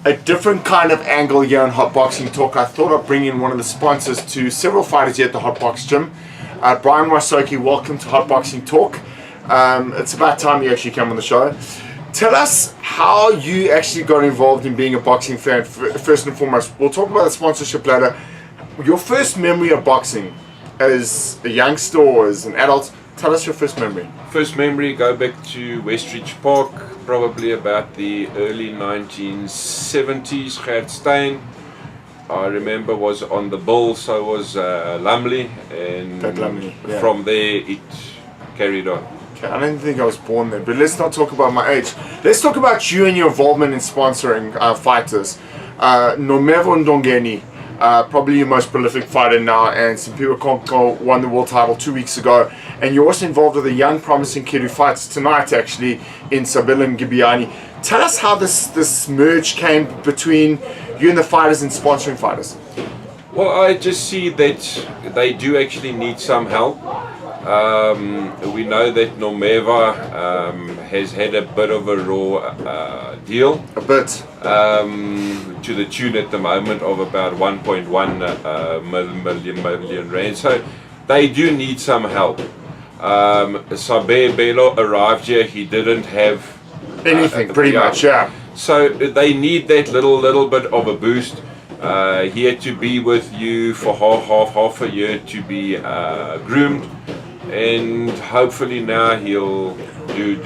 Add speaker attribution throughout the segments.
Speaker 1: a different kind of angle here on Hot Boxing Talk. I thought I'd bring in one of the sponsors to several fighters here at the Hot Box Gym. Brian Wysoke, welcome to Hot Boxing Talk. It's about time you actually come on the show. Tell us how you actually got involved in being a boxing fan, first and foremost. We'll talk about the sponsorship later. Your first memory of boxing as a youngster or as an adult, tell us your first memory.
Speaker 2: First memory, go back to Westridge Park, probably about the early 1970s. Gert Steyn, I remember, was on the bill, so was Lumley, and
Speaker 1: yeah.
Speaker 2: From there it carried on.
Speaker 1: Okay, I don't think I was born there, but let's not talk about my age. Let's talk about you and your involvement in sponsoring fighters. Nomevo Ndongeni, probably your most prolific fighter now, and Simpiwe Konko won the world title 2 weeks ago. And you're also involved with a young promising kid who fights tonight actually in Sabila Mgibiani. Tell us how this merge came between you and the fighters and sponsoring fighters.
Speaker 2: Well, I just see that they do actually need some help. We know that Nomeva has had a bit of a raw deal.
Speaker 1: A bit.
Speaker 2: To the tune at the moment of about 1.1 million rand. So they do need some help. Sabe Belo arrived here, he didn't have
Speaker 1: anything, pretty much, yeah.
Speaker 2: So they need that little bit of a boost. He had to be with you for half a year to be groomed, and hopefully now he'll do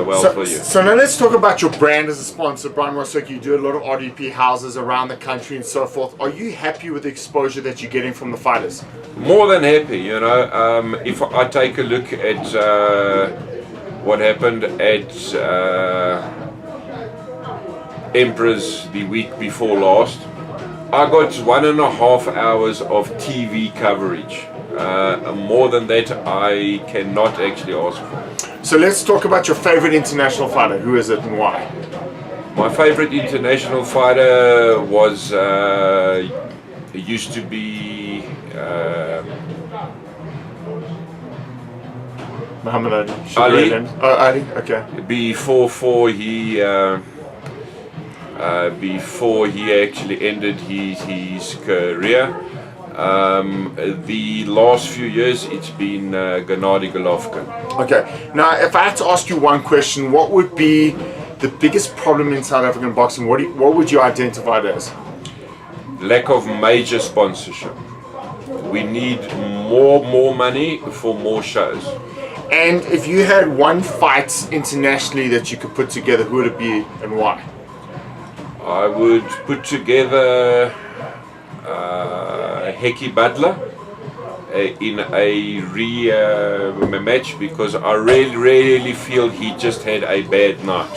Speaker 2: well for you.
Speaker 1: So now let's talk about your brand as a sponsor, Brian Wysoke. You do a lot of RDP houses around the country and so forth. Are you happy with the exposure that you're getting from the fighters?
Speaker 2: More than happy, you know. If I take a look at what happened at Emperors the week before last, I got 1.5 hours of TV coverage. More than that, I cannot actually ask for.
Speaker 1: So let's talk about your favorite international fighter. Who is it and why?
Speaker 2: My favorite international fighter was used to be
Speaker 1: Muhammad Ali.
Speaker 2: Ali.
Speaker 1: Oh, Ali. Okay.
Speaker 2: Before he actually ended his career. The last few years it's been Gennady Golovkin.
Speaker 1: Okay, now if I had to ask you one question, what would be the biggest problem in South African boxing? What would you identify it as?
Speaker 2: Lack of major sponsorship. We need more money for more shows.
Speaker 1: And if you had one fight internationally that you could put together, who would it be and why?
Speaker 2: I would put together Heki Butler in a match, because I really feel he just had a bad night.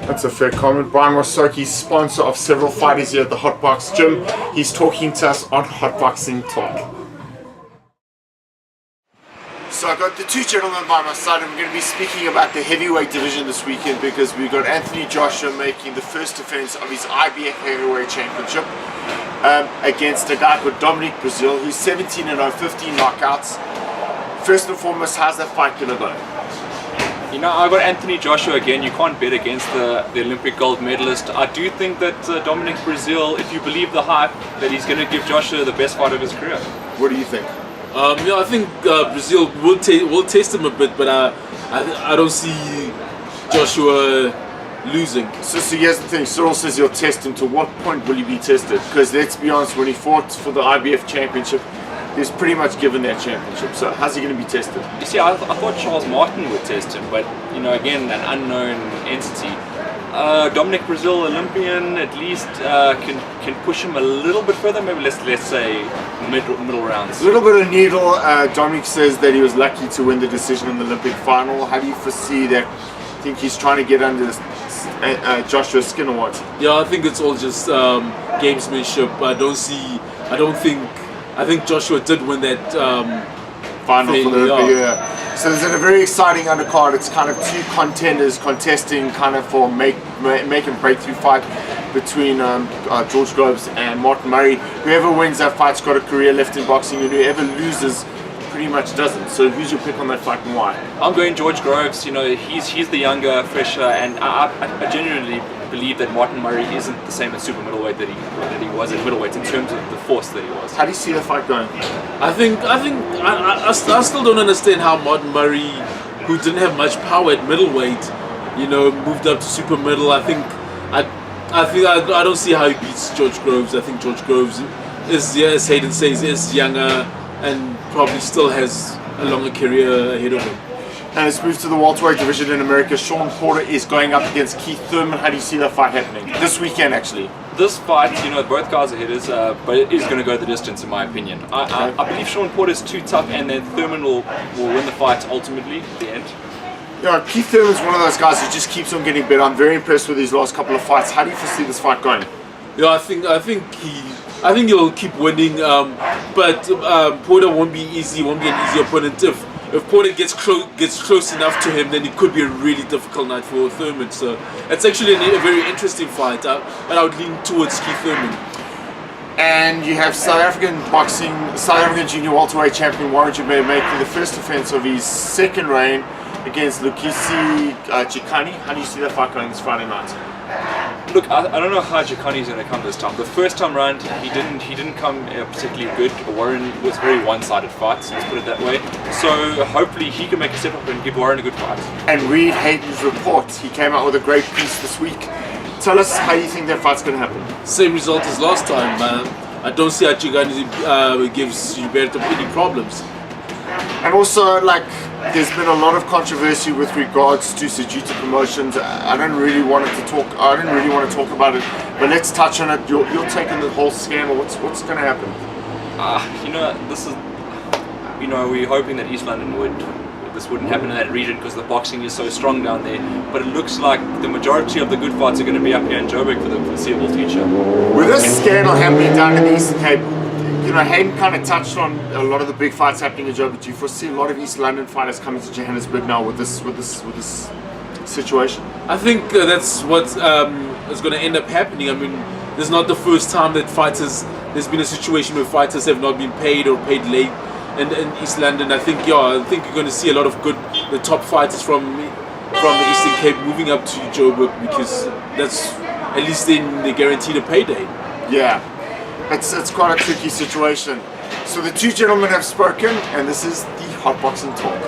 Speaker 1: That's a fair comment. Brian Wysoke, sponsor of several fighters here at the Hot Box Gym. He's talking to us on Hot Boxing Talk. So I've got the two gentlemen by my side, and we're going to be speaking about the heavyweight division this weekend, because we've got Anthony Joshua making the first defense of his IBF heavyweight championship against a guy called Dominic Brazil, who's 17-0, 15 knockouts. First and foremost, how's that fight going to go?
Speaker 3: You know, I got Anthony Joshua again. You can't bet against the Olympic gold medalist. I do think that Dominic Brazil, if you believe the hype, that he's going to give Joshua the best fight of his career.
Speaker 1: What do you think?
Speaker 4: I think Brazil will test him a bit, but I don't see Joshua losing.
Speaker 1: So here's the thing, Cyril says he'll test him. To what point will he be tested? Because let's be honest, when he fought for the IBF championship, he was pretty much given that championship. So how's he going to be tested?
Speaker 3: You see, I thought Charles Martin would test him, but you know, again, an unknown entity. Dominic Brazil, Olympian, at least can push him a little bit further. Maybe let's say middle rounds.
Speaker 1: A little bit of needle. Dominic says that he was lucky to win the decision in the Olympic final. How do you foresee that? Think he's trying to get under Joshua's skin or what?
Speaker 4: Yeah, I think it's all just gamesmanship. I think Joshua did win that
Speaker 1: final for the Olympic, yeah. So there's a very exciting undercard. It's kind of two contenders contesting kind of for make and breakthrough fight between George Groves and Martin Murray. Whoever wins that fight's got a career left in boxing, and whoever loses pretty much doesn't. So who's your pick on that fight and why?
Speaker 3: I'm going George Groves. You know, he's the younger, fresher, and I genuinely believe that Martin Murray isn't the same at super middleweight that he was at middleweight in terms of the force that he was.
Speaker 1: How do you see the fight going?
Speaker 4: I still don't understand how Martin Murray, who didn't have much power at middleweight, moved up to super middle. I don't see how he beats George Groves. I think George Groves is, as Hayden says, is younger and probably still has a longer career ahead of him.
Speaker 1: And let's move to the welterweight division in America. Sean Porter is going up against Keith Thurman. How do you see that fight happening? This weekend, actually.
Speaker 3: This fight, both guys are hitters, but it is going to go the distance, in my opinion. I believe Sean Porter is too tough, and then Thurman will win the fight ultimately at the end.
Speaker 1: Keith Thurman's one of those guys who just keeps on getting better. I'm very impressed with his last couple of fights. How do you foresee this fight going?
Speaker 4: Yeah, I think he'll keep winning, but Porter won't be an easy opponent. If Porter gets close enough to him, then it could be a really difficult night for Thurman. So it's actually a very interesting fight, but I would lean towards Keith Thurman.
Speaker 1: And you have South African junior welterweight champion Warren Jabeur making the first defense of his second reign against Lukisi Chikani. How do you see that fight going this Friday night?
Speaker 3: Look, I don't know how Chikani's going to come this time. The first time round, he didn't come particularly good. Warren was a very one-sided fight, so let's put it that way. So hopefully he can make a step up and give Warren a good fight.
Speaker 1: And read Hayden's report. He came out with a great piece this week. Tell us how you think that fight's going to happen.
Speaker 4: Same result as last time. I don't see how Chikani gives Gilberto any problems.
Speaker 1: And also, there's been a lot of controversy with regards to Sajuta Promotions. I didn't really want to talk about it, but let's touch on it. You're taking the whole scandal. What's going to happen?
Speaker 3: This is, we're hoping that East London this wouldn't happen in that region because the boxing is so strong down there. But it looks like the majority of the good fights are going to be up here in Joburg for the foreseeable future.
Speaker 1: With this scandal happening down in the Eastern Cape, Hayden kind of touched on a lot of the big fights happening in Joburg. Do you foresee a lot of East London fighters coming to Johannesburg now with this situation?
Speaker 4: I think that's what is going to end up happening. I mean, this is not the first time that there's been a situation where fighters have not been paid or paid late in East London. I think you're going to see a lot of the top fighters from the Eastern Cape moving up to Joburg because that's at least then they're guaranteed a payday.
Speaker 1: Yeah. It's quite a tricky situation. So the two gentlemen have spoken, and this is the Hot Boxing Talk.